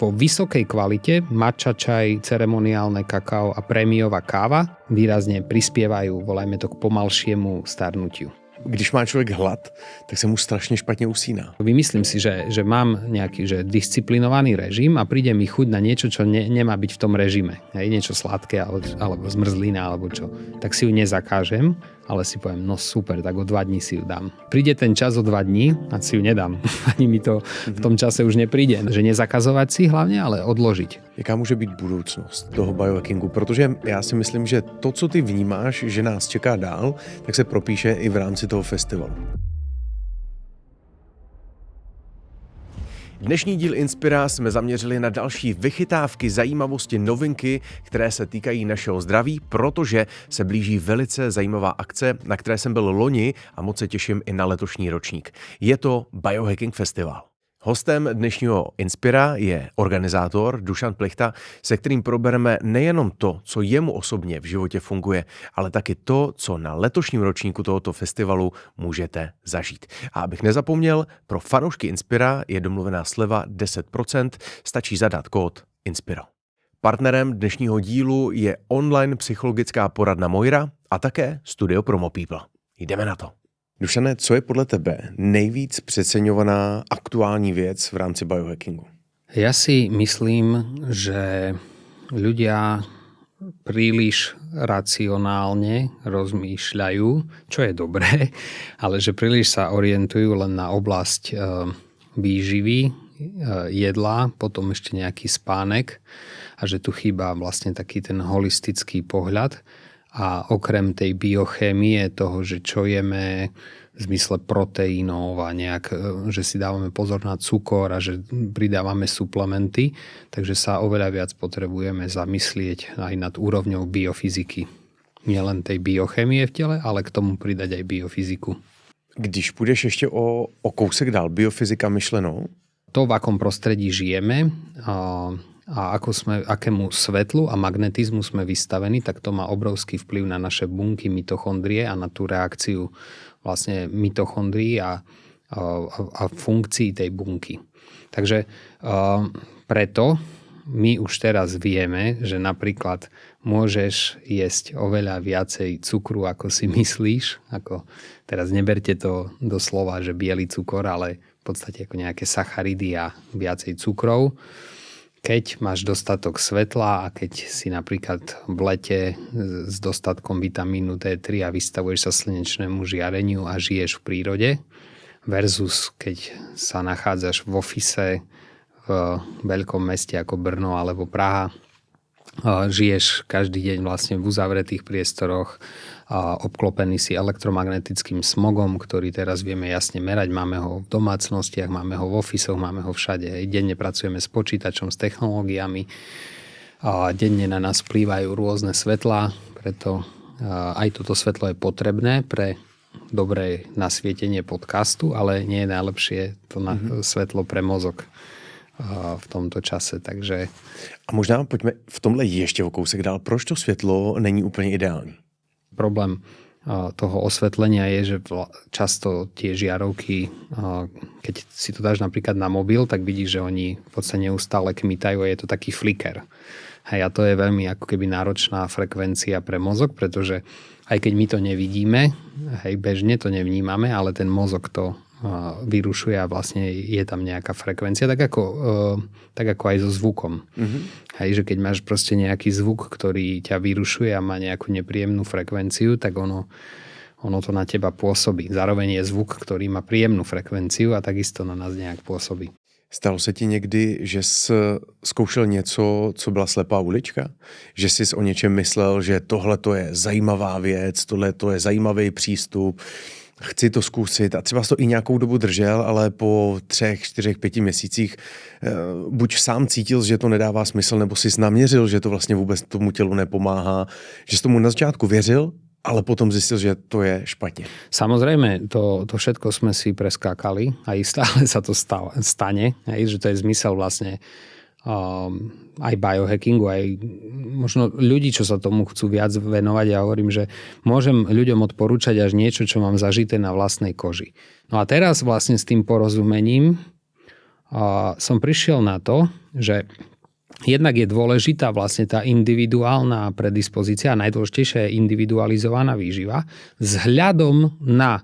po vysokej kvalite matcha čaj, ceremoniálne kakao a prémiová káva výrazne prispievajú, volajme to, k pomalšiemu starnutiu. Když má člověk hlad, tak se mu strašně špatně usíná. Vymyslím si, že mám nejaký disciplinovaný režim a príde mi chuť na niečo, čo nemá byť v tom režime. Hej, niečo sladké alebo zmrzlina alebo čo. Tak si ju nezakážem, ale si poviem, no super, tak o 2 dní si ju dám. Príde ten čas o 2 dní a si ju nedám. Ani mi to v tom čase už nepríde. Že nezakazovať si hlavne, ale odložiť. Jaká může být budoucnost toho biohackingu? Protože já si myslím, že to, co ty vnímáš, že nás čeká dál, tak se propíše i v rámci toho festivalu. Dnešní díl Inspira jsme zaměřili na další vychytávky, zajímavosti, novinky, které se týkají našeho zdraví, protože se blíží velice zajímavá akce, na které jsem byl loni a moc se těším i na letošní ročník. Je to Biohacking Festival. Hostem dnešního Inspira je organizátor Dušan Plichta, se kterým probereme nejenom to, co jemu osobně v životě funguje, ale taky to, co na letošním ročníku tohoto festivalu můžete zažít. A abych nezapomněl, pro fanoušky Inspira je domluvená sleva 10%, stačí zadat kód Inspiro. Partnerem dnešního dílu je online psychologická poradna Moira a také studio Promo People. Jdeme na to. Dušane, co je podle tebe nejvíc přeceňovaná aktuální věc v rámci biohackingu? Ja si myslím, že ľudia príliš racionálne rozmýšľajú, čo je dobré, ale že príliš sa orientujú len na oblasť výživy, jedla, potom ešte nejaký spánek a že tu chýba vlastne taký ten holistický pohľad. A okrem tej biochémie toho, že čo jeme v zmysle proteínov a nejak, že si dávame pozor na cukor a že pridávame suplementy, takže sa oveľa viac potrebujeme zamyslieť aj nad úrovňou biofyziky. Nielen tej biochémie v tele, ale k tomu pridať aj biofyziku. Když půjdeš ještě o kousek dál, biofyzika myšlenou? To, v akom prostredí žijeme, a akému svetlu a magnetizmu sme vystavení, tak to má obrovský vplyv na naše bunky mitochondrie a na tú reakciu vlastne mitochondrií a funkcií tej bunky. Takže preto my už teraz vieme, že napríklad môžeš jesť oveľa viacej cukru, ako si myslíš. Teraz neberte to do slova, že biely cukor, ale v podstate ako nejaké sacharidy a viacej cukrov. Keď máš dostatok svetla a keď si napríklad v lete s dostatkom vitamínu D3 a vystavuješ sa slnečnému žiareniu a žiješ v prírode versus keď sa nachádzaš v ofise v veľkom meste ako Brno alebo Praha, žiješ každý deň vlastne v uzavretých priestoroch, obklopený si elektromagnetickým smogom, ktorý teraz vieme jasne merať. Máme ho v domácnostiach, máme ho v ofisoch, máme ho všade. Denne pracujeme s počítačom, s technológiami. Denne na nás vplývajú rôzne svetlá, preto aj toto svetlo je potrebné pre dobré nasvietenie podcastu, ale nie je najlepšie to svetlo pre mozog v tomto čase, takže... A možná pojďme v tomhle ještě o kousek dál. Proč to světlo není úplně ideální? Problém toho osvetlenia je, že často tie žiarovky, keď si to dáš napríklad na mobil, tak vidíš, že oni v podstate neustále kmitajú a je to taký flicker. Hej, a to je veľmi ako keby náročná frekvencia pre mozog, pretože aj keď my to nevidíme, hej, bežne to nevnímame, ale ten mozog to vyrušuje a vlastne je tam nejaká frekvencia, tak ako aj so zvukom. Mm-hmm. Hej, že keď máš proste nejaký zvuk, ktorý ťa vyrušuje a má nejakú nepríjemnú frekvenciu, tak ono to na teba pôsobí. Zároveň je zvuk, ktorý má príjemnú frekvenciu a takisto na nás nejak pôsobí. Stalo se ti někdy, že jsi zkoušel něco, co byla slepá ulička? Že jsi o něčem myslel, že tohle to je zajímavá věc, tohle to je zajímavý přístup, chci to zkusit a třeba jsi to i nějakou dobu držel, ale po 3, 4, 5 měsících buď sám cítil, že to nedává smysl, nebo jsi naměřil, že to vlastně vůbec tomu tělu nepomáhá, že jsi tomu na začátku věřil, ale potom zistil, že to je špatne. Samozrejme, to všetko sme si preskákali a stále sa to stane, že to je zmysel vlastne aj biohackingu, aj možno ľudí, čo sa tomu chcú viac venovať. Ja hovorím, že môžem ľuďom odporúčať až niečo, čo mám zažité na vlastnej koži. No a teraz vlastne s tým porozumením som prišiel na to, že jednak je dôležitá vlastne tá individuálna predispozícia a najdôležitejšia je individualizovaná výživa vzhľadom na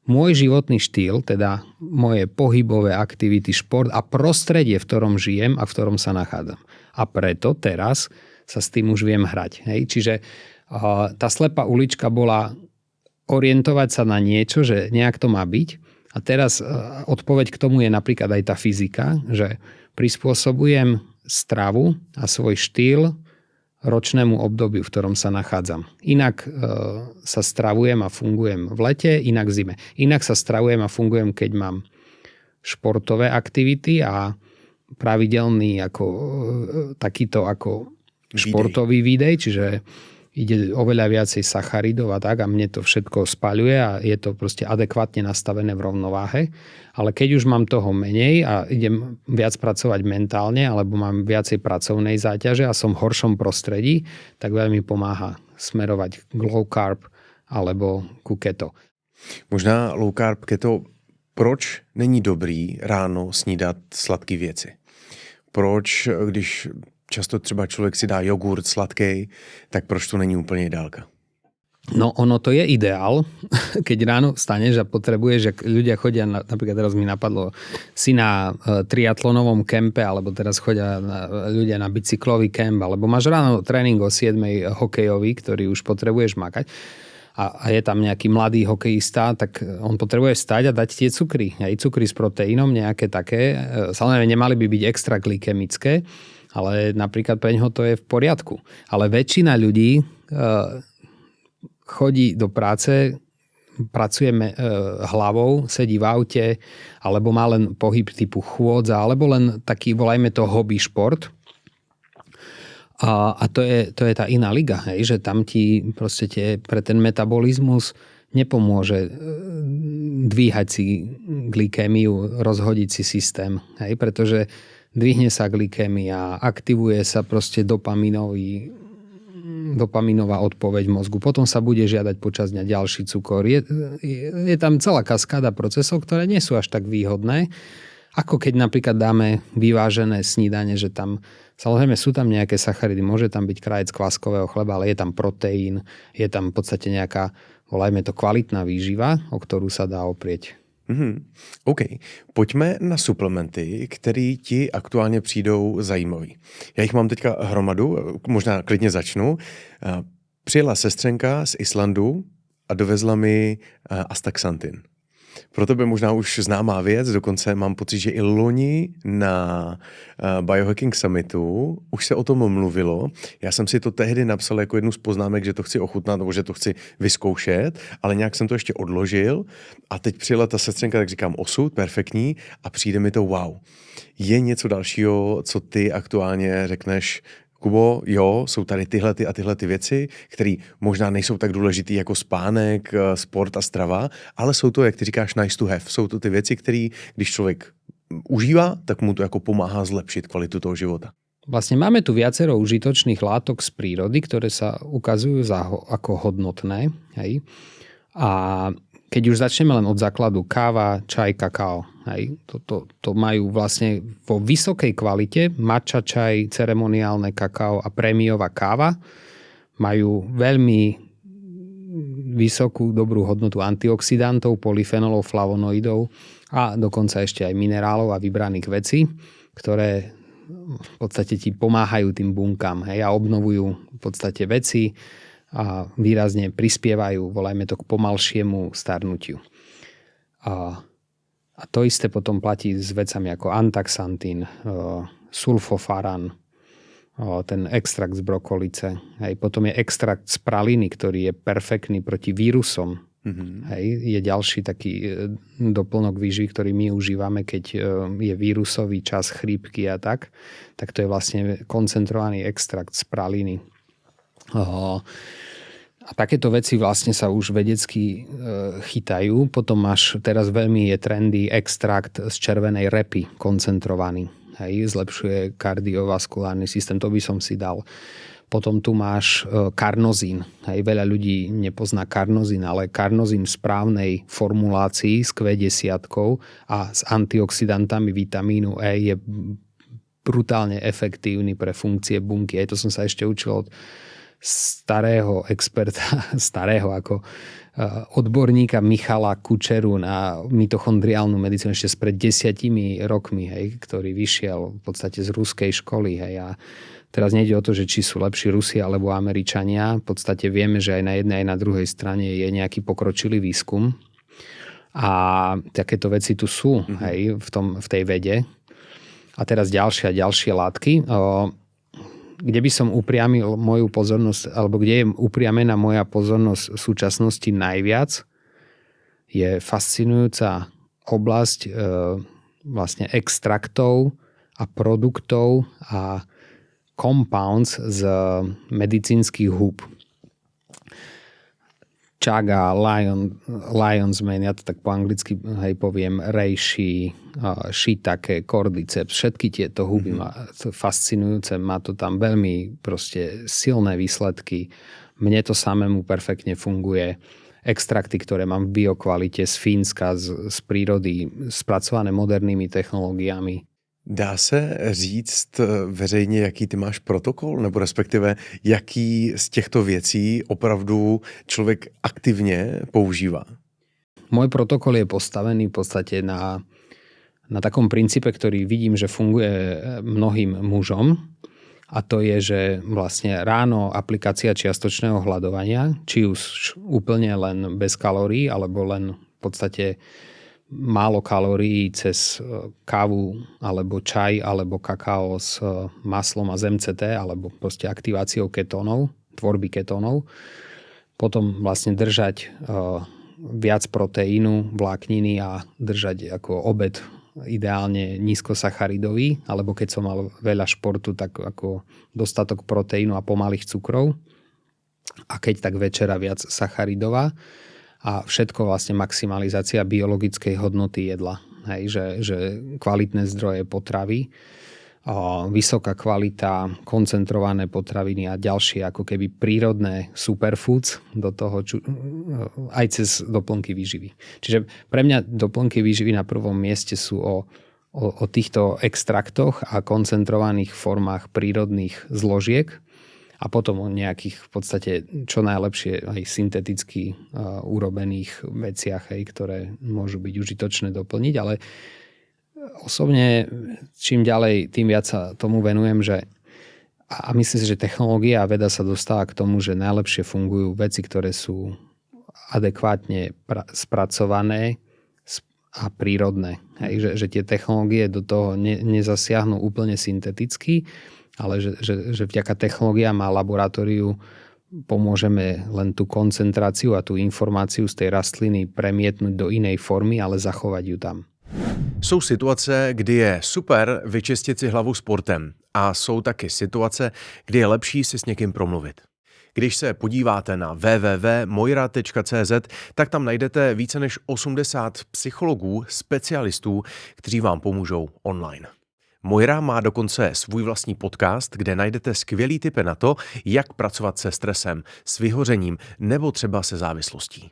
môj životný štýl, teda moje pohybové aktivity, šport a prostredie, v ktorom žijem a v ktorom sa nachádzam. A preto teraz sa s tým už viem hrať. Hej? Čiže tá slepá ulička bola orientovať sa na niečo, že nejak to má byť. A teraz odpoveď k tomu je napríklad aj tá fyzika, že prispôsobujem stravu a svoj štýl ročnému obdobiu, v ktorom sa nachádzam. Inak sa stravujem a fungujem v lete, inak v zime. Inak sa stravujem a fungujem, keď mám športové aktivity a pravidelný takýto ako športový výdej, čiže ide oveľa viacej sacharidov a tak a mne to všetko spaľuje a je to proste adekvátne nastavené v rovnováhe. Ale keď už mám toho menej a idem viac pracovať mentálne alebo mám viacej pracovnej záťaže a som v horšom prostredí, tak veľmi pomáha smerovať k low carb alebo ku keto. Možná low carb, keto, proč není dobrý ráno snídat sladké věci? Proč, když často třeba člověk si dá jogurt sladký, tak proč to není úplně ideálka? No ono to je ideál, keď ráno vstaneš a potrebuješ, že ľudia chodia, napríklad teraz mi napadlo, si na triatlonovom kempe, alebo teraz chodia ľudia na bicyklový kemp, alebo máš ráno tréning o 7 hokejový, ktorý už potrebuješ makať a je tam nejaký mladý hokejista, tak on potrebuje vstať a dať tie cukry. Aj cukry s proteínom, nejaké také. Samozrejme nemali by byť extra glykemické, ale napríklad pre ňoho to je v poriadku. Ale väčšina ľudí chodí do práce, pracuje hlavou, sedí v aute, alebo má len pohyb typu chôdza, alebo len taký, volajme to, hobby šport. A to je tá iná liga, hej, že tam ti proste pre ten metabolizmus nepomôže dvíhať si glykémiu, rozhodiť si systém, hej, pretože dvihne sa glykémia, aktivuje sa proste dopaminová odpoveď mozgu. Potom sa bude žiadať počas dňa ďalší cukor. Je tam celá kaskáda procesov, ktoré nie sú až tak výhodné, ako keď napríklad dáme vyvážené snídanie, že tam, samozrejme sú tam nejaké sacharidy, môže tam byť krajec kváskového chleba, ale je tam proteín, je tam v podstate nejaká, volajme to, kvalitná výživa, o ktorú sa dá oprieť. OK. Pojďme na suplementy, které ti aktuálně přijdou zajímavý. Já jich mám teďka hromadu, možná klidně začnu. Přijela sestřenka z Islandu a dovezla mi astaxantin. Pro tebe možná už známá věc, dokonce mám pocit, že i loni na Biohacking Summitu už se o tom mluvilo. Já jsem si to tehdy napsal jako jednu z poznámek, že to chci ochutnat nebo že to chci vyzkoušet, ale nějak jsem to ještě odložil a teď přijela ta sestřenka, tak říkám osud, perfektní a přijde mi to wow. Je něco dalšího, co ty aktuálně řekneš, Kubo, jo, jsou tady tyhle věci, které možná nejsou tak důležitý jako spánek, sport a strava, ale jsou to, jak ty říkáš, nice to have. Jsou to ty věci, které, když člověk užívá, tak mu to jako pomáhá zlepšit kvalitu toho života. Vlastne máme tu viacero užitočných látok z prírody, ktoré sa ukazujú ako hodnotné. Hej? A keď už začneme len od základu káva, čaj, kakao, hej, to majú vlastne vo vysokej kvalite matcha čaj, ceremoniálne kakao a prémiová káva. Majú veľmi vysokú dobrú hodnotu antioxidantov, polyfenolov, flavonoidov a dokonca ešte aj minerálov a vybraných vecí, ktoré v podstate ti pomáhajú tým bunkám, hej, a obnovujú v podstate veci a výrazne prispievajú, volajme to, k pomalšiemu starnutiu. A to isté potom platí s vecami ako antaxantín, sulfofaran, ten extrakt z brokolice. Hej. Potom je extrakt z praliny, ktorý je perfektný proti vírusom. Hej. Je ďalší taký doplnok výživy, ktorý my užívame, keď je vírusový čas chrípky a tak to je vlastne koncentrovaný extrakt z praliny. A takéto veci vlastne sa už vedecky chytajú. Potom máš, teraz veľmi je trendy extrakt z červenej repy koncentrovaný. Hej, zlepšuje kardiovaskulárny systém, to by som si dal. Potom tu máš karnozín. Hej, veľa ľudí nepozná karnozín, ale karnozín v správnej formulácii s Q10 a s antioxidantami vitamínu E je brutálne efektívny pre funkcie bunky. Aj to som sa ešte učil od starého experta, starého ako odborníka Michala Kučeru na mitochondriálnu medicínu ešte spred 10 rokmi, hej, ktorý vyšiel v podstate z ruskej školy. Hej, a teraz nejde o to, že či sú lepší Rusi alebo Američania. V podstate vieme, že aj na jednej, aj na druhej strane je nejaký pokročilý výskum. A takéto veci tu sú, hej, v tej vede. A teraz ďalšie látky. Kde by som upriamil moju pozornosť, alebo kde je upriamená moja pozornosť v súčasnosti najviac, je fascinujúca oblasť vlastne extraktov a produktov a compounds z medicínskych húb. Chaga, lion's mane, ja to tak po anglicky poviem, reishi, shiitake, cordyceps, všetky tieto huby ma fascinujúce, má to tam veľmi proste silné výsledky. Mne to samému perfektne funguje. Extrakty, ktoré mám v biokvalite z Fínska, z prírody, spracované modernými technológiami. Dá se říct veřejně, jaký ty máš protokol, nebo respektive jaký z těchto věcí opravdu člověk aktivně používá? Môj protokol je postavený v podstate na takom princípe, ktorý vidím, že funguje mnohým mužom. A to je, že vlastne ráno aplikácia čiastočného hľadovania, či už úplne len bez kalórií, alebo len v podstate málo kalórií cez kávu alebo čaj alebo kakao s maslom a z MCT alebo proste aktiváciou ketónov, tvorby ketónov. Potom vlastne držať viac proteínu, vlákniny a držať ako obed ideálne nízkosacharidový, alebo keď som mal veľa športu, tak ako dostatok proteínu a pomalých cukrov. A keď tak večera viac sacharidová. A všetko vlastne maximalizácia biologickej hodnoty jedla. Hej, že kvalitné zdroje potravy, vysoká kvalita, koncentrované potraviny a ďalšie ako keby prírodné superfoods do toho, aj cez doplnky výživy. Čiže pre mňa doplnky výživy na prvom mieste sú o týchto extraktoch a koncentrovaných formách prírodných zložiek, a potom o nejakých v podstate čo najlepšie aj synteticky urobených veciach, ktoré môžu byť užitočné doplniť. Ale osobne čím ďalej, tým viac sa tomu venujem, a myslím si, že technológia a veda sa dostáva k tomu, že najlepšie fungujú veci, ktoré sú adekvátne spracované a prírodné. Hej, že tie technológie do toho nezasiahnu úplne synteticky, ale že vďaka technológiám a laboratóriu pomôžeme len tú koncentráciu a tú informáciu z tej rastliny premietnúť do inej formy, ale zachovať ju tam. Jsou situace, kdy je super vyčistit si hlavu sportem a jsou taky situace, kdy je lepší si s někým promluvit. Když se podíváte na www.moira.cz, tak tam najdete více než 80 psychologů, specialistů, kteří vám pomůžou online. Moira má dokonce svůj vlastní podcast, kde najdete skvělý tipy na to, jak pracovat se stresem, s vyhořením nebo třeba se závislostí.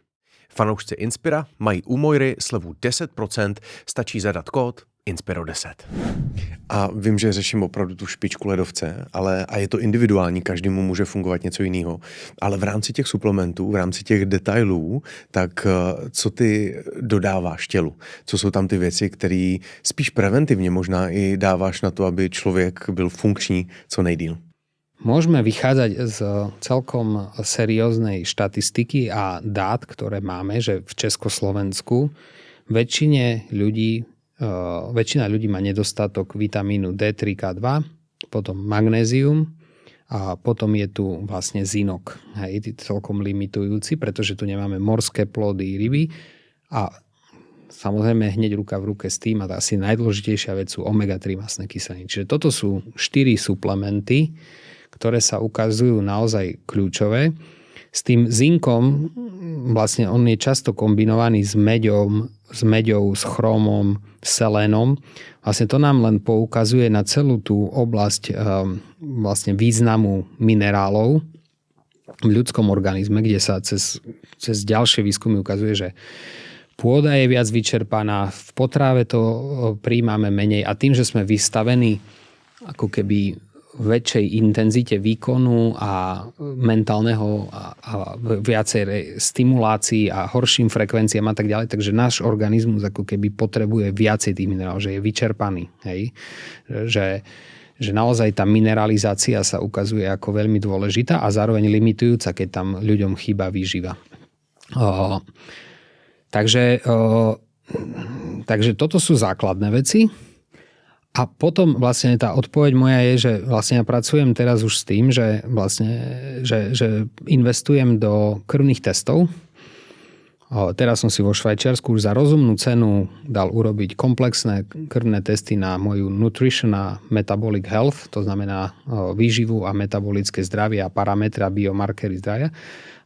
Fanoušci Inspira mají u Moiry slevu 10%, stačí zadat kód Inspiro10. A vím, že řeším opravdu tu špičku ledovce, a je to individuální, každému může fungovat něco jiného. Ale v rámci těch suplementů, v rámci těch detailů, tak co ty dodáváš tělu? Co jsou tam ty věci, které spíš preventivně možná i dáváš na to, aby člověk byl funkční co nejdýl? Môžeme vychádzať z celkom serióznej štatistiky a dát, ktoré máme, že v Československu väčšina ľudí má nedostatok vitamínu D3, K2, potom magnézium a potom je tu vlastne zinok. Hej, celkom limitujúci, pretože tu nemáme morské plody, ryby a samozrejme hneď ruka v ruke s tým a asi najdôležitejšia vec sú omega-3 mastné kyseliny. Čiže toto sú 4 suplementy, ktoré sa ukazujú naozaj kľúčové. s tým zinkom, vlastne on je často kombinovaný s meďou, s chromom, s selénom. Vlastne to nám len poukazuje na celú tú oblasť vlastne významu minerálov v ľudskom organizme, kde sa cez ďalšie výskumy ukazuje, že pôda je viac vyčerpaná, v potrave to príjmame menej a tým, že sme vystavení ako keby väčšej intenzite výkonu a mentálneho a viacej stimulácií a horším frekvenciám a tak ďalej, takže náš organizmus ako keby potrebuje viacej tých minerálov, že je vyčerpaný. Hej? Že naozaj tá mineralizácia sa ukazuje ako veľmi dôležitá a zároveň limitujúca, keď tam ľuďom chýba výživa. Takže toto sú základné veci. A potom vlastne tá odpoveď moja je, že vlastne ja pracujem teraz už s tým, že investujem do krvných testov. Teraz som si vo Švajčiarsku už za rozumnú cenu dal urobiť komplexné krvné testy na moju nutrition a metabolic health, to znamená výživu a metabolické zdravie a parametre a biomarkery zdravia.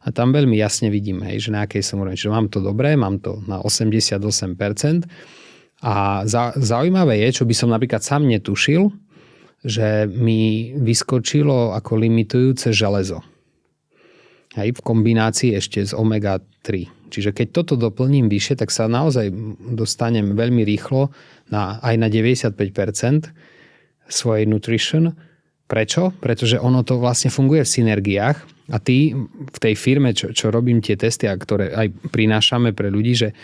A tam veľmi jasne vidím, že na akej som úrovni. Čiže mám to dobré, mám to na 88%. A zaujímavé je, čo by som napríklad sám netušil, že mi vyskočilo ako limitujúce železo. Hej, v kombinácii ešte s omega-3. Čiže keď toto doplním vyššie, tak sa naozaj dostanem veľmi rýchlo aj na 95% svojej nutrition. Prečo? Pretože ono to vlastne funguje v synergiách a ty v tej firme, čo robím tie testy, a ktoré aj prinášame pre ľudí, že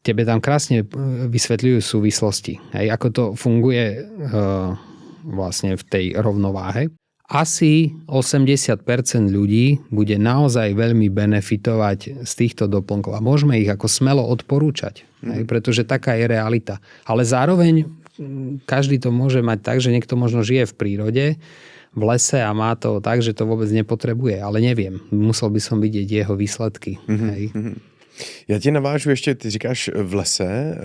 tebe tam krásne vysvetľujú súvislosti. Hej, ako to funguje vlastne v tej rovnováhe. Asi 80% ľudí bude naozaj veľmi benefitovať z týchto doplnkov a môžeme ich ako smelo odporúčať, hej, pretože taká je realita. Ale zároveň každý to môže mať tak, že niekto možno žije v prírode, v lese a má to tak, že to vôbec nepotrebuje, ale neviem. Musel by som vidieť jeho výsledky. Hej. Já tě navážu ještě, ty říkáš v lese,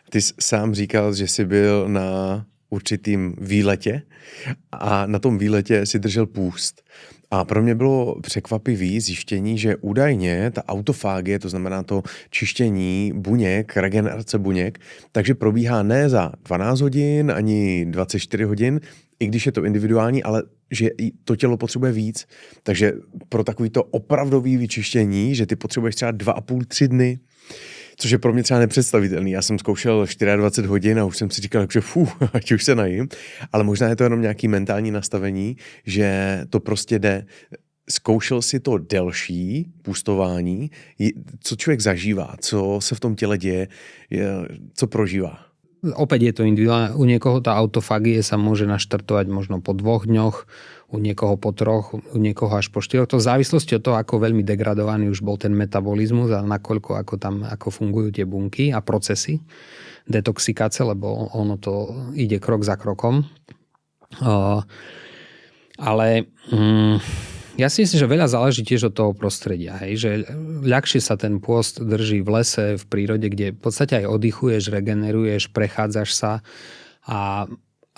ty sám říkal, že jsi byl na určitým výletě a na tom výletě si držel půst. A pro mě bylo překvapivý zjištění, že údajně ta autofágie, to znamená to čištění buněk, regenerace buněk, takže probíhá ne za 12 hodin ani 24 hodin, i když je to individuální, ale že to tělo potřebuje víc. Takže pro takovýto opravdový vyčištění, že ty potřebuješ třeba 2,5-3 dny, což je pro mě třeba nepředstavitelný. Já jsem zkoušel 24 hodin a už jsem si říkal, že ať už se najím, ale možná je to jenom nějaký mentální nastavení, že to prostě jde. Zkoušel si to delší půstování, co člověk zažívá, co se v tom těle děje, co prožívá? Opäť je to individuálne. U niekoho tá autofagie sa môže naštartovať možno po 2 dňoch, u niekoho po 3, u niekoho až po 4. To v závislosti od toho, ako veľmi degradovaný už bol ten metabolizmus a nakoľko ako fungujú tie bunky a procesy detoxikácie, lebo ono to ide krok za krokom. Ale ja si myslím, že veľa záleží tiež od toho prostredia. Hej? Že ľahšie sa ten pôst drží v lese, v prírode, kde v podstate aj oddychuješ, regeneruješ, prechádzaš sa a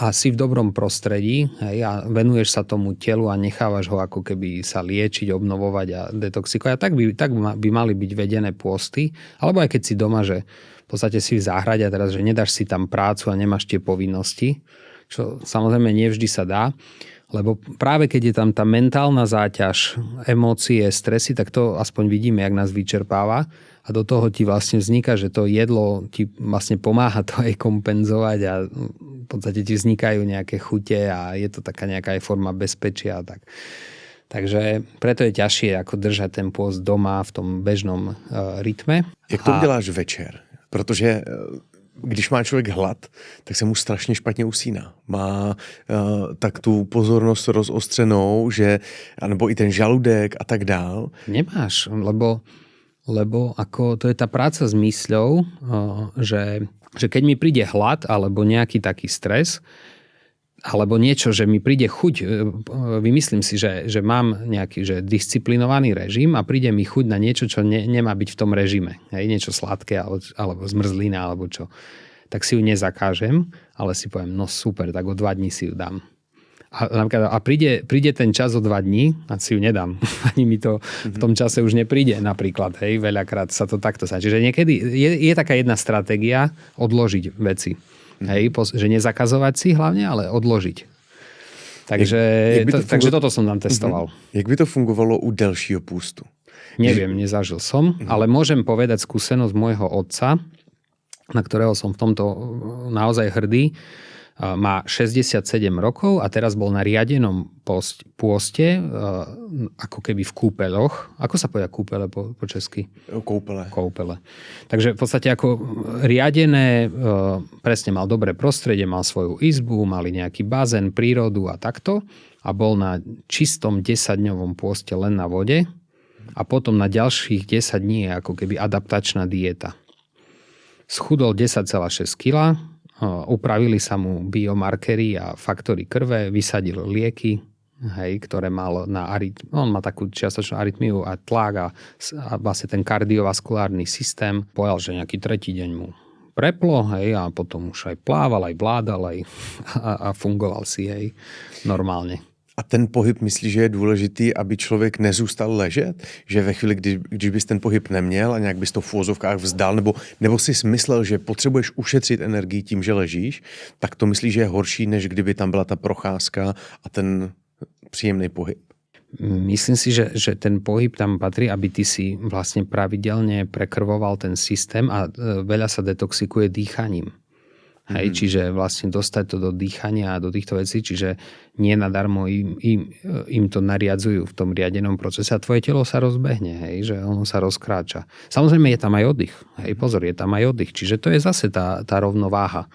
si v dobrom prostredí, hej? A venuješ sa tomu telu a nechávaš ho ako keby sa liečiť, obnovovať a detoxikovať. A tak by mali byť vedené pôsty. Alebo aj keď si doma, že v podstate si v záhrade a teraz, že nedáš si tam prácu a nemáš tie povinnosti, čo samozrejme nevždy sa dá. Lebo práve keď je tam tá mentálna záťaž, emócie, stresy, tak to aspoň vidíme, jak nás vyčerpáva a do toho ti vlastne vzniká, že to jedlo ti vlastne pomáha to aj kompenzovať a v podstate ti vznikajú nejaké chute a je to taká nejaká aj forma bezpečia. Tak. Takže preto je ťažšie ako držať ten pôst doma v tom bežnom rytme. Jak to děláš večer? Protože když má člověk hlad, tak se mu strašně špatně usíná. Má tak tu pozornost rozostřenou, že, anebo i ten žaludek a tak dál. Nemáš, lebo ako to je tá práca s mysľou, že keď mi príde hlad alebo nejaký taký stres, alebo niečo, že mi príde chuť, vymyslím si, že mám nejaký disciplinovaný režim a príde mi chuť na niečo, čo nemá byť v tom režime. Hej, niečo sladké alebo zmrzlina alebo čo. Tak si ju nezakážem, ale si poviem, no super, tak o 2 dní si ju dám. A príde ten čas o 2 dní a si ju nedám. Ani mi to v tom čase už nepríde napríklad. Hej, veľakrát sa to takto sa. Čiže niekedy je taká jedna stratégia odložiť veci. Hej, že nezakazovať si hlavne, ale odložiť. Takže toto som tam testoval. Jak by to fungovalo u delšího pústu? Neviem, nezažil som, ale môžem povedať skúsenosť môjho otca, na ktorého som v tomto naozaj hrdý. Má 67 rokov a teraz bol na riadenom pôste, ako keby v kúpeľoch. Ako sa povie kúpele po česky? Kúpele. Takže v podstate ako riadené, presne mal dobré prostredie, mal svoju izbu, mali nejaký bazén, prírodu a takto. A bol na čistom 10-dňovom pôste len na vode. A potom na ďalších 10 dní je ako keby adaptačná dieta. Schudol 10,6 kg, upravili sa mu biomarkery a faktory krve, vysadil lieky, ktoré mal na on má takú čiastočnú arytmiu a tlak a vlastne ten kardiovaskulárny systém. Povedal, že nejaký 3. deň mu preplo, a potom už aj plával, aj vládal, a fungoval si normálne. A ten pohyb myslíš, že je důležitý, aby člověk nezůstal ležet? Že ve chvíli, když bys ten pohyb neměl a nějak bys to v úvozovkách vzdal, nebo si smyslel, že potřebuješ ušetřit energii tím, že ležíš, tak to myslíš, že je horší, než kdyby tam byla ta procházka a ten příjemný pohyb? Myslím si, že ten pohyb tam patrí, aby ty si vlastne pravidelne prekrvoval ten systém a veľa sa detoxikuje dýchaním. Čiže vlastne dostať to do dýchania a do týchto vecí, čiže nie nadarmo im to nariadzujú v tom riadenom procese a tvoje telo sa rozbehne, že ono sa rozkráča. Samozrejme je tam aj oddych, pozor, je tam aj oddych, čiže to je zase tá rovnováha.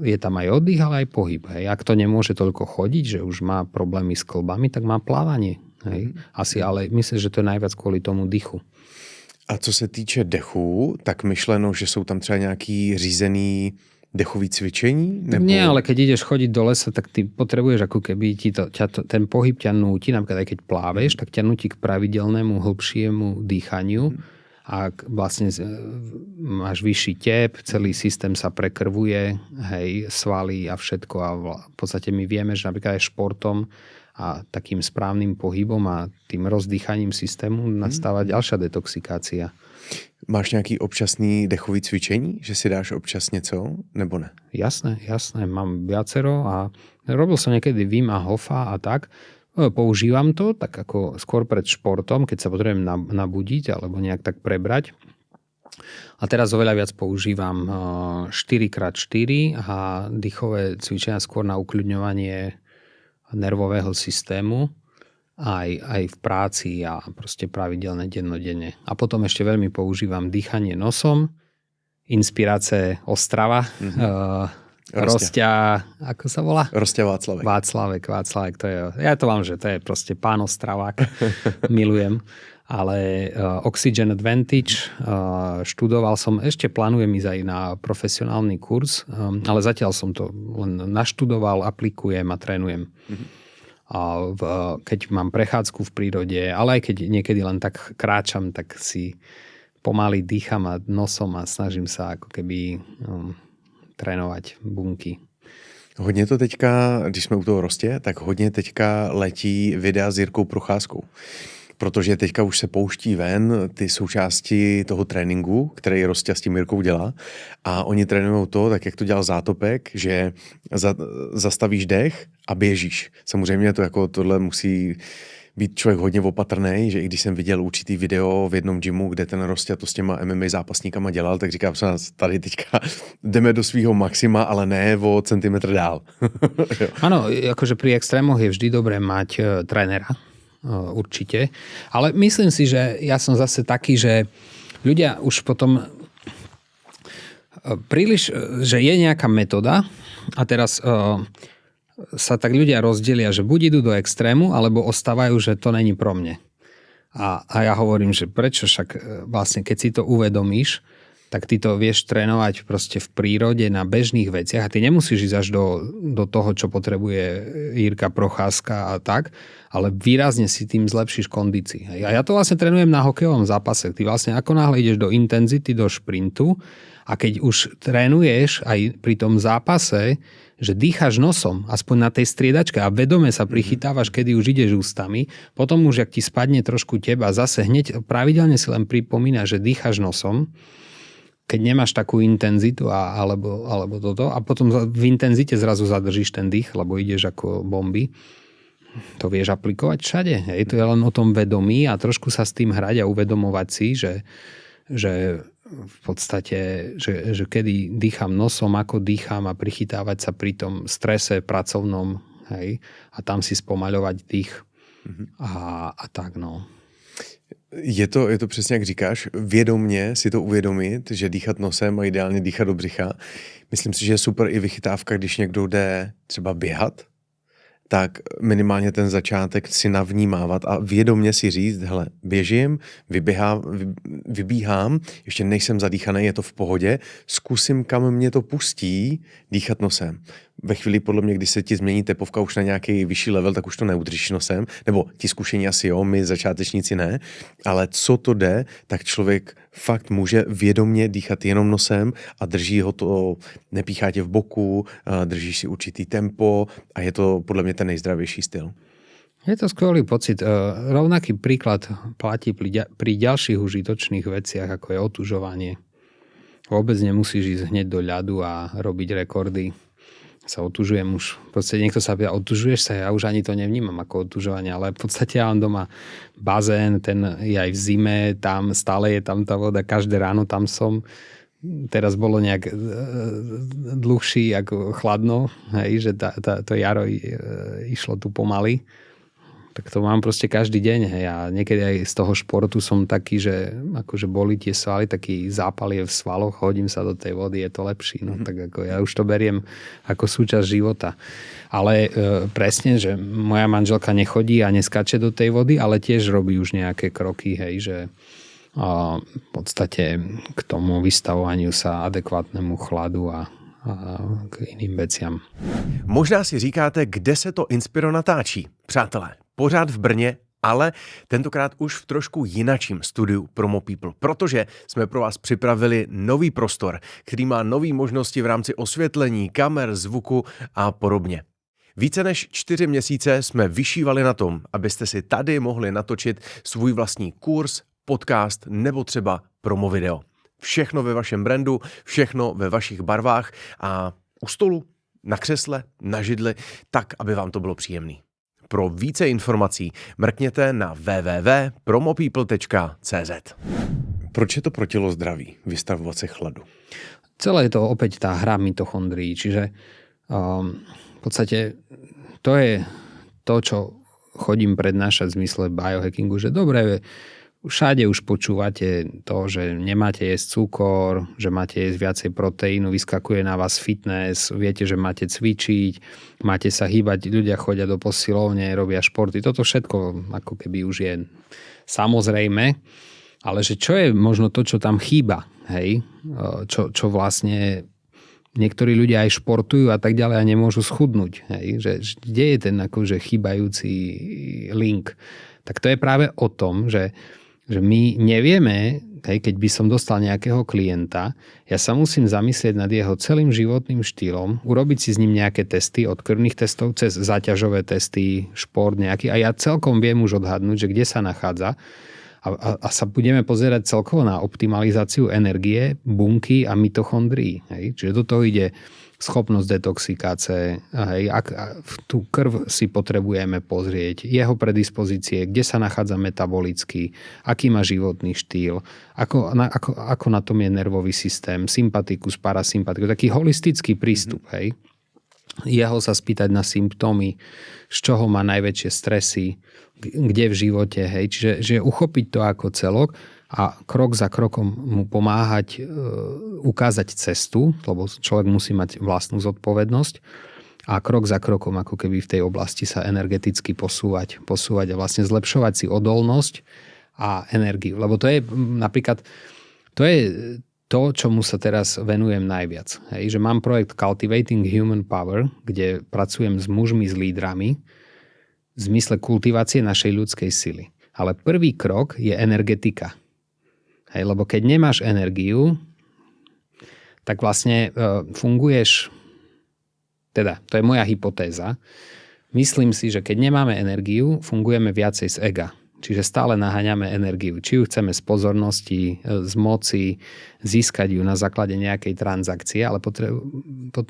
Je tam aj oddych, ale aj pohyb. Ak to nemôže toľko chodiť, že už má problémy s klbami, tak má plávanie. Asi, ale myslím, že to je najviac kvôli tomu dychu. A co se týče dechu, tak myšleno, že jsou tam třeba nějaký řízený dechový cvičení? Nebo... Nie, ale keď ideš chodiť do lesa, tak ty potrebuješ ako keby ten pohyb ťa núti, napríklad aj keď pláveš, tak ťa núti k pravidelnému, hlbšiemu dýchaniu a vlastne máš vyšší tep, celý systém sa prekrvuje, svaly a všetko a v podstate my vieme, že napríklad aj športom a takým správnym pohybom a tým rozdýchaním systému nastáva ďalšia detoxikácia. Máš nějaký občasný dechový cvičení? Že si dáš občas něco, nebo ne? Jasné. Mám viacero a robil som niekedy Wim Hofa a tak. Používam to tak ako skôr pred športom, keď sa potrebujem nabudiť alebo nejak tak prebrať. A teraz oveľa viac používam 4x4 a dýchové cvičenia skôr na ukľudňovanie nervového systému aj v práci a proste pravidelne dennodenne. A potom ešte veľmi používam dýchanie nosom, inspirácie Ostrava, Rostia, ako sa volá? Rostia Václavek. Václavek, to je, ja to mám, že to je proste pán Ostravák, milujem. Ale Oxygen Advantage, študoval som, ešte plánujem ísť aj na profesionálny kurz, ale zatiaľ som to len naštudoval, aplikujem a trénujem. Keď mám prechádzku v prírode, ale aj keď niekedy len tak kráčam, tak si pomaly dýcham a nosom a snažím sa ako keby trénovať bunky. Hodně to teďka, když jsme u toho Rostě, tak hodně teďka letí videa s Jirkou Procházkou. Protože teďka už se pouští ven ty součásti toho tréninku, který Rostě s tím Jirkou dělá. A oni trénují to, tak jak to dělal Zátopek, že zastavíš dech a běžíš. Samozřejmě to jako tohle musí být člověk hodně opatrný, že i když jsem viděl určitý video v jednom gymu, kde ten Rostě to s těma MMA zápasníkama dělal, tak říkám, tady teďka jdeme do svýho maxima, ale ne o centimetr dál. Áno, akože pri extrémoch je vždy dobré mať trénera. Určite. Ale myslím si, že ja som zase taký, že ľudia už potom príliš, že je nejaká metóda a teraz sa tak ľudia rozdelia, že buď idú do extrému, alebo ostávajú, že to není pro mne. A ja hovorím, že prečo však vlastne, keď si to uvedomíš, tak ty to vieš trénovať proste v prírode na bežných veciach a ty nemusíš ísť až do toho, čo potrebuje Jirka Procházka a tak, ale výrazne si tým zlepšíš kondícii. A ja to vlastne trénujem na hokejovom zápase. Ty vlastne ako náhle ideš do intenzity, do šprintu A keď už trénuješ aj pri tom zápase, že dýcháš nosom, aspoň na tej striedačke a vedome sa prichytávaš, kedy už ideš ústami, potom už, ak ti spadne trošku teba, zase hneď pravidelne si len pripomína, že dýcháš nosom, keď nemáš takú intenzitu alebo toto a potom v intenzite zrazu zadržíš ten dých, lebo ideš ako bomby. To vieš aplikovať všade. Hej? To je len o tom vedomí a trošku sa s tým hrať a uvedomovať si, že v podstate, že kedy dýcham nosom, ako dýcham a prichytávať sa pri tom strese pracovnom, hej, a tam si spomaľovať dých a tak, no. Je to přesně, jak říkáš, vědomně si to uvědomit, že dýchat nosem a ideálně dýchat do břicha. Myslím si, že je super i vychytávka, když někdo jde třeba běhat, tak minimálně ten začátek si navnímávat a vědomě si říct, hele, běžím, vybíhám, ještě nejsem zadýchaný, je to v pohodě, zkusím, kam mě to pustí, dýchat nosem. Ve chvíli, podle mě, když se ti změní tepovka už na nějaký vyšší level, tak už to neudržíš nosem, nebo ti zkušení asi jo, my začátečníci ne, ale co to jde, tak člověk fakt může vědomě dýchat jenom nosem a drží ho to, nepíchá tě v boku, držíš si určitý tempo a je to podle mě ten nejzdravější styl. Je to skvelý pocit. Rovnaký príklad platí pri ďalších užitočných veciach, ako je otužovanie. Vôbec nemusíš ísť hneď do ľadu a robiť rekordy. Sa otužujem už. V podstate niekto sa pýta, otužuješ sa? Ja už ani to nevnímam ako otužovanie, ale v podstate ja mám doma bazén, ten je aj v zime, tam stále je tam tá voda, každé ráno tam som. Teraz bolo nejak dlhší ako chladno, hej, že to jaro išlo tu pomaly. Tak to mám proste každý deň. Hej. A niekedy aj z toho športu som taký, že akože boli tie svaly, taký zápal je v svaloch, hodím sa do tej vody, je to lepší. No, tak ako ja už to beriem ako súčasť života. Ale presne, že moja manželka nechodí a neskače do tej vody, ale tiež robí už nejaké kroky, hej, že v podstate k tomu vystavovaniu sa adekvátnemu chladu a k iným veciam. Možná si říkáte, kde se to Inspiro natáčí. Přátelé, pořád v Brně, ale tentokrát už v trošku jinačím studiu Promo People, protože jsme pro vás připravili nový prostor, který má nové možnosti v rámci osvětlení, kamer, zvuku a podobně. Více než 4 měsíce jsme vyšívali na tom, abyste si tady mohli natočit svůj vlastní kurz, podcast nebo třeba promo video. Všechno ve vašem brandu, všechno ve vašich barvách a u stolu, na křesle, na židli, tak, aby vám to bylo příjemný. Pro více informací mrkněte na www.promopeople.cz. Proč je to pro tělo zdraví vystavovat se chladu? Celé je to opäť tá hra mitochondrií, čiže v podstate to je to, čo chodím prednášať v zmysle biohackingu, že dobre, všade už počúvate to, že nemáte jesť cukor, že máte jesť viacej proteínu, vyskakuje na vás fitness, viete, že máte cvičiť, máte sa hýbať, ľudia chodia do posilovne, robia športy. Toto všetko ako keby už je samozrejme, ale že čo je možno to, čo tam chýba, hej? Čo vlastne niektorí ľudia aj športujú a tak ďalej a nemôžu schudnúť. Hej? Že kde je ten akože chýbajúci link? Tak to je práve o tom, že my nevieme, keď by som dostal nejakého klienta, ja sa musím zamyslieť nad jeho celým životným štýlom, urobiť si s ním nejaké testy, od krvných testov cez záťažové testy, šport nejaký a ja celkom viem už odhadnúť, že kde sa nachádza a sa budeme pozerať celkovo na optimalizáciu energie, bunky a mitochondrií. Hej? Čiže do toho ide schopnosť detoxikácie, tú krv si potrebujeme pozrieť, jeho predispozície, kde sa nachádza metabolicky, aký má životný štýl, ako na tom je nervový systém, sympatikus, parasympatikus, taký holistický prístup. Hej. Jeho sa spýtať na symptómy, z čoho má najväčšie stresy, kde v živote. Hej. Čiže uchopiť to ako celok a krok za krokom mu pomáhať ukázať cestu, lebo človek musí mať vlastnú zodpovednosť a krok za krokom ako keby v tej oblasti sa energeticky posúvať a vlastne zlepšovať si odolnosť a energiu. Lebo to je napríklad, to je to, čomu sa teraz venujem najviac. Hej, že mám projekt Cultivating Human Power, kde pracujem s mužmi, s lídrami v zmysle kultivácie našej ľudskej sily. Ale prvý krok je energetika. Hej, lebo keď nemáš energiu, tak vlastne funguješ, teda to je moja hypotéza, myslím si, že keď nemáme energiu, fungujeme viacej z ega. Čiže stále naháňame energiu. Či ju chceme z pozornosti, z moci, získať ju na základe nejakej transakcie, ale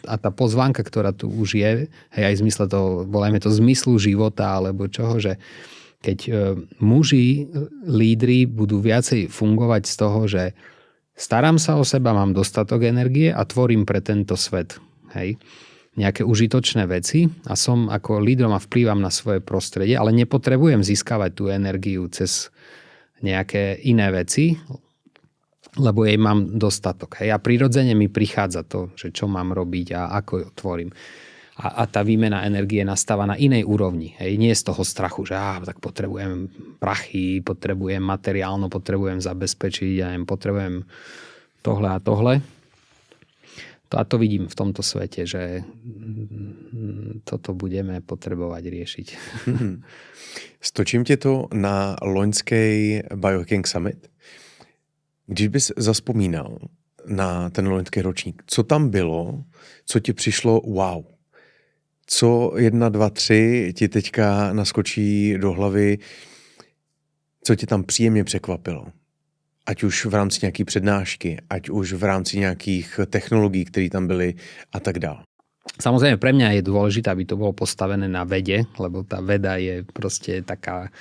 a tá pozvánka, ktorá tu už je, aj v zmysle toho, volajme to zmyslu života, alebo čoho, že keď muži, lídri budú viacej fungovať z toho, že starám sa o seba, mám dostatok energie a tvorím pre tento svet. Hej. Nejaké užitočné veci a som ako lídrom a vplývam na svoje prostredie, ale nepotrebujem získavať tú energiu cez nejaké iné veci, lebo jej mám dostatok. Hej. A prirodzene mi prichádza to, že čo mám robiť a ako tvorím. A tá výmena energie nastáva na inej úrovni. Hej. Nie z toho strachu, že tak potrebujem prachy, potrebujem materiálno, potrebujem zabezpečiť, potrebujem tohle a tohle. A to vidím v tomto svete, že toto budeme potrebovať riešiť. Stočím tě to na loňský Biohacking Summit. Když bys zaspomínal na ten loňský ročník, co tam bylo, co ti přišlo wow? Co 1, 2, 3 ti teďka naskočí do hlavy, co tě tam příjemně překvapilo? Ať už v rámci nějaké přednášky, ať už v rámci nějakých technologií, které tam byly a tak dále. Samozrejme, pre mňa je dôležité, aby to bolo postavené na vede, lebo tá veda je proste taká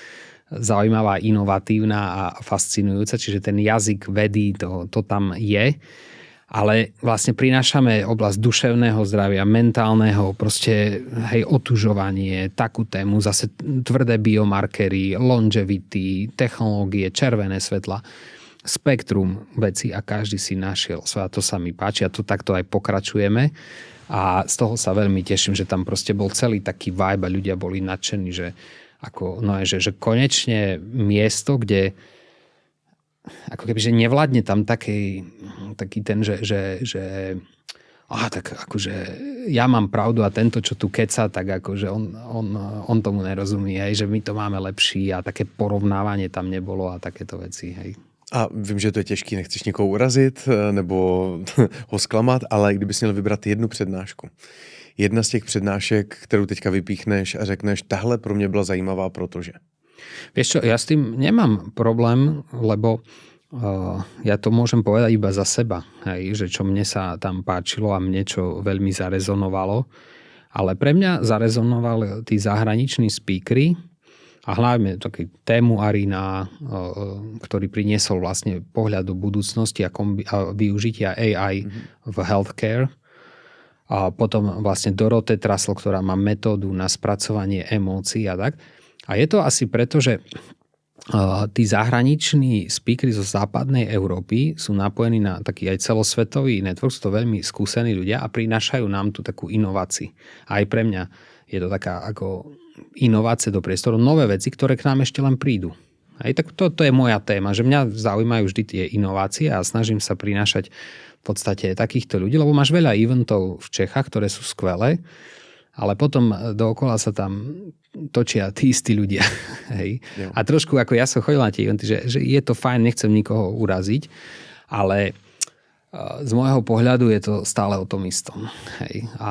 zaujímavá, inovatívna a fascinujúca, čiže ten jazyk vedy, to tam je. Ale vlastne prinášame oblasť duševného zdravia, mentálneho, proste otužovanie, takú tému, zase tvrdé biomarkery, longevity, technológie, červené svetla, spektrum vecí a každý si našiel svoje. A to sa mi páči a to takto aj pokračujeme. A z toho sa veľmi teším, že tam proste bol celý taký vibe a ľudia boli nadšení, že konečne miesto, kde ako keby, že nevládne tam taký ten, že tak akože ja mám pravdu a tento, čo tu keca, tak akože on tomu nerozumí, hej, že my to máme lepší a také porovnávanie tam nebolo a takéto veci, hej. A vím, že to je těžký, nechceš někoho urazit nebo ho zklamat, ale kdybys měl vybrat jednu přednášku. Jedna z těch přednášek, kterou teďka vypíchneš a řekneš, tahle pro mě byla zajímavá, protože... Vieš čo, ja s tým nemám problém, lebo ja to môžem povedať iba za seba, hej, že čo mne sa tam páčilo a mne čo veľmi zarezonovalo. Ale pre mňa zarezonovali tí zahraniční speakery, a hlavne taký tému Arina, ktorý priniesol vlastne pohľad do budúcnosti a využitia AI v healthcare. A potom vlastne Dorothee Trussell, ktorá má metódu na spracovanie emócií a tak. A je to asi preto, že tí zahraniční speakery zo západnej Európy sú napojení na taký aj celosvetový network, sú to veľmi skúsení ľudia a prinášajú nám tu takú inováciu. A aj pre mňa je to taká ako inovácie do priestoru, nové veci, ktoré k nám ešte len prídu. Aj tak to je moja téma, že mňa zaujímajú vždy tie inovácie a snažím sa prinášať v podstate takýchto ľudí, lebo máš veľa eventov v Čechách, ktoré sú skvelé, ale potom dookola sa tam točia tí istí ľudia. Hej. A trošku ako ja som chodil na tie eventy, že je to fajn, nechcem nikoho uraziť, ale z môjho pohľadu je to stále o tom istom. Hej. A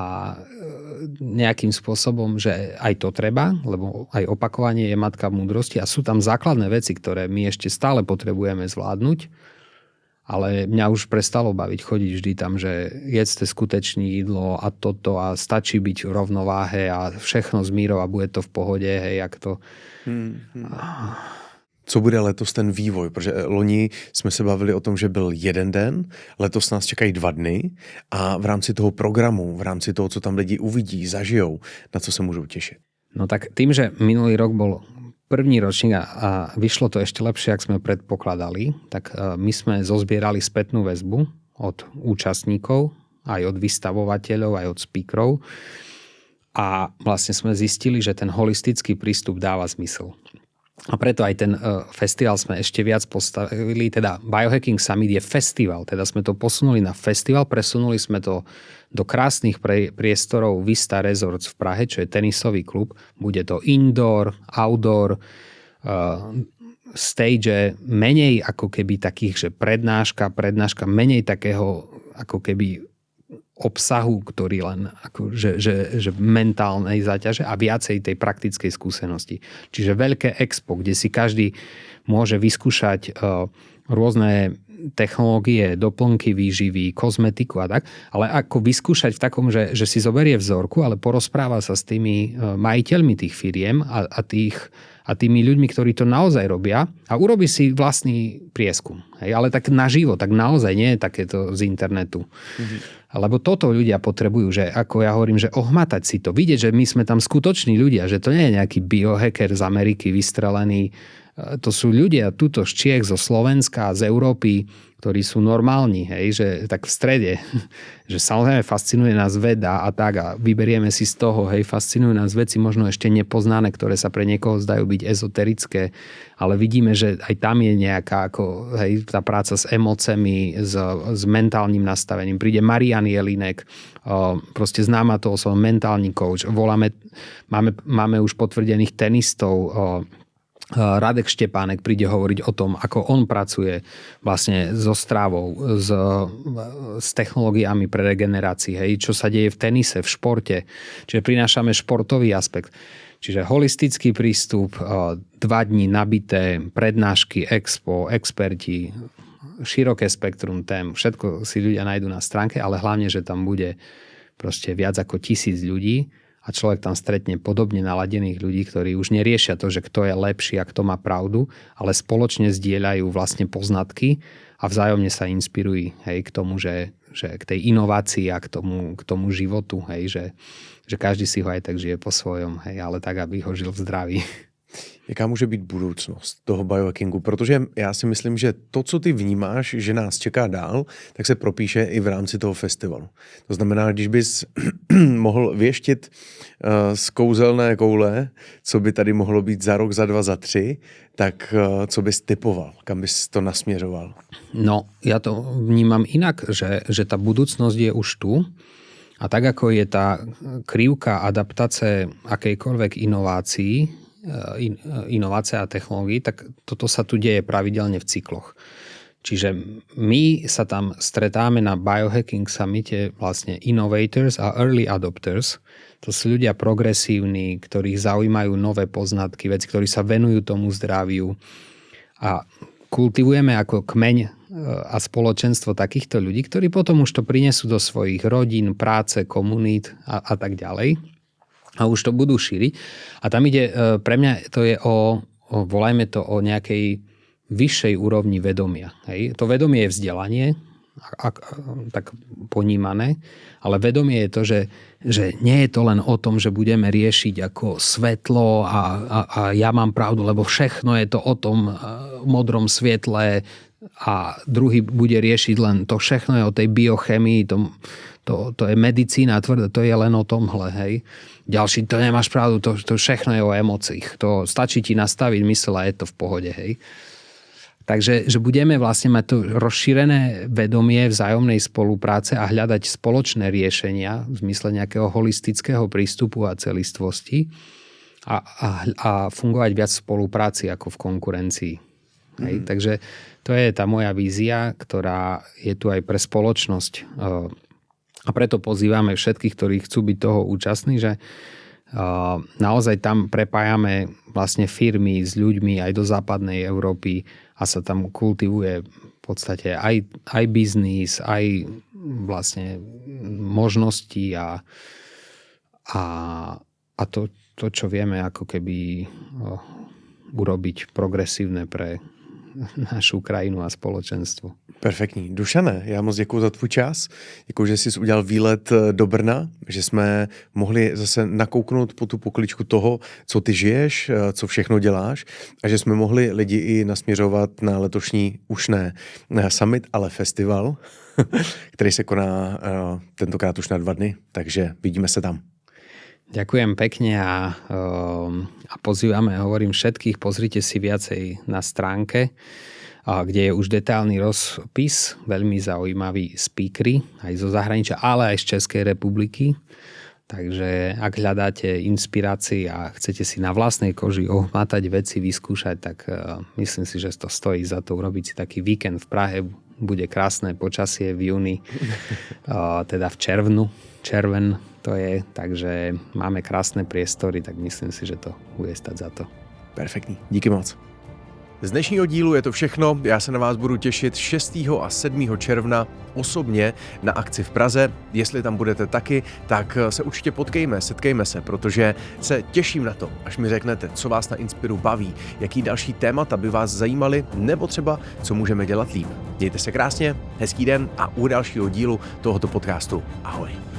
nejakým spôsobom, že aj to treba, lebo aj opakovanie je matka múdrosti a sú tam základné veci, ktoré my ešte stále potrebujeme zvládnuť, ale mňa už prestalo baviť chodiť vždy tam, že jedzte skutečné jídlo a toto a stačí byť v rovnováhe a všechno z mírov a bude to v pohode, hej, jak to... Co bude letos ten vývoj? Protože loni jsme se bavili o tom, že byl jeden den, letos nás čekají 2 dny a v rámci toho programu, v rámci toho, co tam lidi uvidí, zažijou, na co se můžou těšit? No tak tým, že minulý rok bol první ročník a vyšlo to ešte lepšie, ak sme predpokladali, tak my sme zozbierali spätnú väzbu od účastníkov, aj od vystavovateľov, aj od speakerov a vlastne sme zistili, že ten holistický prístup dáva zmysel. A preto aj ten festival sme ešte viac postavili, teda Biohacking Summit je festival, teda sme to posunuli na festival, presunuli sme to do krásnych priestorov Vista Resorts v Prahe, čo je tenisový klub. Bude to indoor, outdoor, stage, menej ako keby takých, že prednáška, menej takého ako keby obsahu, ktorý len ako, že mentálnej záťaže a viacej tej praktickej skúsenosti. Čiže veľké expo, kde si každý môže vyskúšať rôzne technológie, doplnky výživy, kozmetiku a tak, ale ako vyskúšať v takom, že si zoberie vzorku, ale porozpráva sa s tými majiteľmi tých firiem a tými ľuďmi, ktorí to naozaj robia a urobí si vlastný prieskum. Hej, ale tak naživo, tak naozaj nie je takéto z internetu. Lebo toto ľudia potrebujú, že ako ja hovorím, že ohmatať si to, vidieť, že my sme tam skutoční ľudia, že to nie je nejaký biohacker z Ameriky vystrelený. To sú ľudia tuto z Čiech, zo Slovenska, z Európy, ktorí sú normálni, hej, že tak v strede, že samozrejme fascinuje nás veda a tak a vyberieme si z toho, hej, fascinujú nás veci možno ešte nepoznané, ktoré sa pre niekoho zdajú byť ezoterické, ale vidíme, že aj tam je nejaká ako, hej, tá práca s emóciami, s mentálnym nastavením. Príde Marian Jelinek, proste známa to osoba, mentálny coach, máme už potvrdených tenistov, Radek Štepánek príde hovoriť o tom, ako on pracuje vlastne so strávou, s technológiami pre regenerácii, hej, čo sa deje v tenise, v športe. Čiže prinášame športový aspekt. Čiže holistický prístup, 2 dní nabité, prednášky, expo, experti, široké spektrum tém. Všetko si ľudia nájdú na stránke, ale hlavne, že tam bude proste viac ako 1000 ľudí, a človek tam stretne podobne naladených ľudí, ktorí už neriešia to, že kto je lepší a kto má pravdu, ale spoločne zdieľajú vlastne poznatky a vzájomne sa inspirujú, hej, k tomu, že k tej inovácii a k tomu životu, hej, že každý si ho aj tak žije po svojom, hej, ale tak, aby ho žil v zdraví. Jaká může být budoucnost toho biohackingu? Protože já si myslím, že to, co ty vnímáš, že nás čeká dál, tak se propíše i v rámci toho festivalu. To znamená, když bys mohl věštit z kouzelné koule, co by tady mohlo být za rok, za 2, za 3, tak co bys typoval? Kam bys to nasměřoval? No, ja to vnímam inak, že tá budúcnosť je už tu. A tak, ako je tá krivka adaptácie akejkoľvek inovácia a technológií, tak toto sa tu deje pravidelne v cykloch. Čiže my sa tam stretáme na Biohacking Summite vlastne innovators a early adopters. To sú ľudia progresívni, ktorých zaujímajú nové poznatky, veci, ktorí sa venujú tomu zdraviu. A kultivujeme ako kmeň a spoločenstvo takýchto ľudí, ktorí potom už to prinesú do svojich rodín, práce, komunít a tak ďalej. A už to budú šíriť. A tam ide, pre mňa to je volajme to o nejakej vyššej úrovni vedomia. Hej? To vedomie je vzdelanie, tak ponímané, ale vedomie je to, že nie je to len o tom, že budeme riešiť ako svetlo a ja mám pravdu, lebo všechno je to o tom modrom svietle a druhý bude riešiť len to všechno je o tej biochemii, to je medicína tvrdá, to je len o tomhle, hej. Ďalší, to nemáš pravdu, to všechno je o emóciách. To stačí ti nastaviť mysel a je to v pohode, hej. Takže že budeme vlastne mať to rozšírené vedomie vzájomnej spolupráce a hľadať spoločné riešenia v zmysle nejakého holistického prístupu a celistvosti a fungovať viac v spolupráci ako v konkurencii. Hej. Takže to je tá moja vízia, ktorá je tu aj pre spoločnosť. A preto pozývame všetkých, ktorí chcú byť toho účastní, že naozaj tam prepájame vlastne firmy s ľuďmi aj do západnej Európy a sa tam kultivuje v podstate aj biznis, aj vlastne možnosti a to, čo vieme ako keby urobiť progresívne pre našu krajinu a společenstvo. Perfektní. Dušane, já moc děkuji za tvůj čas. Děkuji, že jsi udělal výlet do Brna, že jsme mohli zase nakouknout po tu pokličku toho, co ty žiješ, co všechno děláš a že jsme mohli lidi i nasměřovat na letošní už ne summit, ale festival, který se koná tentokrát už na 2 dny, takže vidíme se tam. Ďakujem pekne a pozývame, hovorím všetkých, pozrite si viacej na stránke, kde je už detailný rozpis, veľmi zaujímaví speakery aj zo zahraničia, ale aj z Českej republiky. Takže ak hľadáte inšpirácii a chcete si na vlastnej koži ohmatať veci, vyskúšať, tak myslím si, že to stojí za to urobiť si taký víkend v Prahe. Bude krásne počasie v júni, teda v červen to je, takže máme krásne priestory, tak myslím si, že to bude stať za to. Perfektní, díky moc. Z dnešního dílu je to všechno, já se na vás budu těšit 6. a 7. června osobně na akci v Praze. Jestli tam budete taky, tak se určitě potkejme, setkejme se, protože se těším na to, až mi řeknete, co vás na Inspiru baví, jaký další témata by vás zajímaly, nebo třeba, co můžeme dělat líp. Mějte se krásně, hezký den a u dalšího dílu tohoto podcastu. Ahoj.